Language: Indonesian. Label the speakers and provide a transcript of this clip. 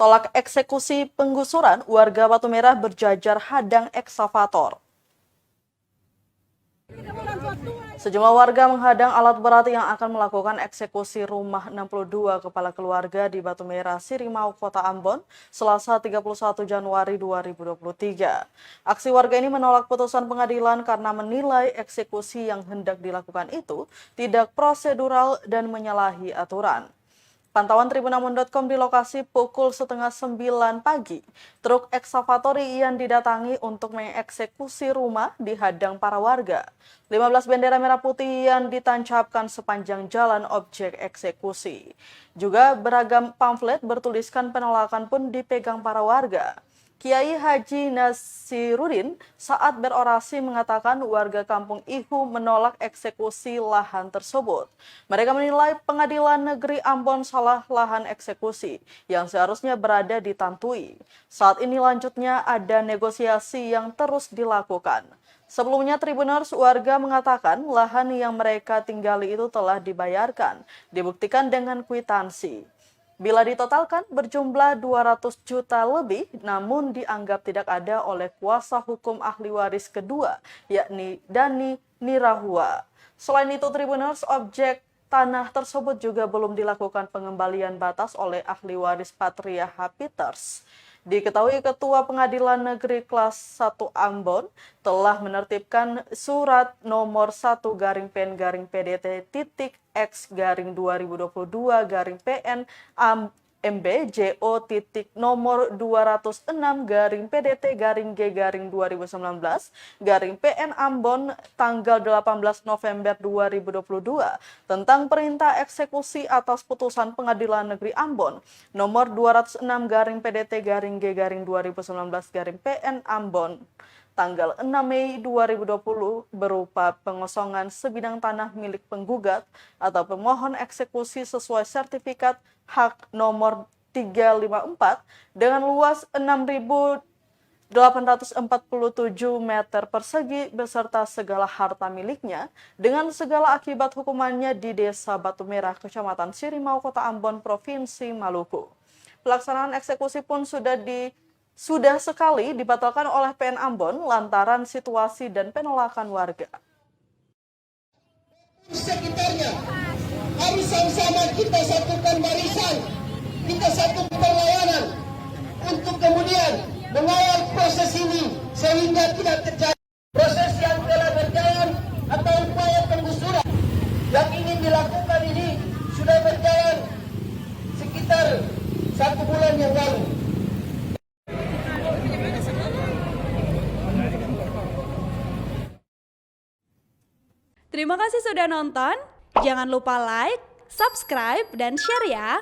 Speaker 1: Tolak eksekusi penggusuran, warga Batu Merah berjajar hadang ekskavator. Sejumlah warga menghadang alat berat yang akan melakukan eksekusi rumah 62 kepala keluarga di Batu Merah, Sirimau, Kota Ambon, Selasa 31 Januari 2023. Aksi warga ini menolak putusan pengadilan karena menilai eksekusi yang hendak dilakukan itu tidak prosedural dan menyalahi aturan. Pantauan tribunambon.com di lokasi pukul setengah 9 pagi, truk ekskavator yang didatangi untuk mengeksekusi rumah dihadang para warga. 15 bendera merah putih yang ditancapkan sepanjang jalan objek eksekusi. Juga beragam pamflet bertuliskan penolakan pun dipegang para warga. Kiai Haji Nasirudin saat berorasi mengatakan warga kampung Ihu menolak eksekusi lahan tersebut. Mereka menilai Pengadilan Negeri Ambon salah lahan eksekusi yang seharusnya berada di Tantui. Saat ini lanjutnya ada negosiasi yang terus dilakukan. Sebelumnya Tribuners warga mengatakan lahan yang mereka tinggali itu telah dibayarkan, dibuktikan dengan kwitansi. Bila ditotalkan berjumlah 200 juta lebih, namun dianggap tidak ada oleh kuasa hukum ahli waris kedua, yakni Dani Nirahua. Selain itu, Tribuners, objek tanah tersebut juga belum dilakukan pengembalian batas oleh ahli waris Patria H. Peters. Diketahui Ketua Pengadilan Negeri Kelas 1 Ambon telah menertibkan surat nomor 1-PDT-X-2022-PN MBJO nomor 206-PDT-G-2019 PN Ambon tanggal 18 November 2022 tentang perintah eksekusi atas putusan Pengadilan Negeri Ambon nomor 206-PDT-G-2019 PN Ambon tanggal 6 Mei 2020 berupa pengosongan sebidang tanah milik penggugat atau pemohon eksekusi sesuai sertifikat hak nomor 354 dengan luas 6.847 meter persegi beserta segala harta miliknya dengan segala akibat hukumannya di Desa Batu Merah, Kecamatan Sirimau, Kota Ambon, Provinsi Maluku. Pelaksanaan eksekusi pun sudah sekali dibatalkan oleh PN Ambon lantaran situasi dan penolakan warga.
Speaker 2: Sekitarnya harus sama-sama kita satukan barisan, kita satukan pelayanan untuk kemudian mengawal proses ini sehingga tidak terjadi proses yang telah berjalan atau upaya penggusuran yang ingin dilakukan ini sudah berjalan sekitar 1 bulan yang lalu.
Speaker 3: Terima kasih sudah nonton. Jangan lupa like, subscribe, dan share ya.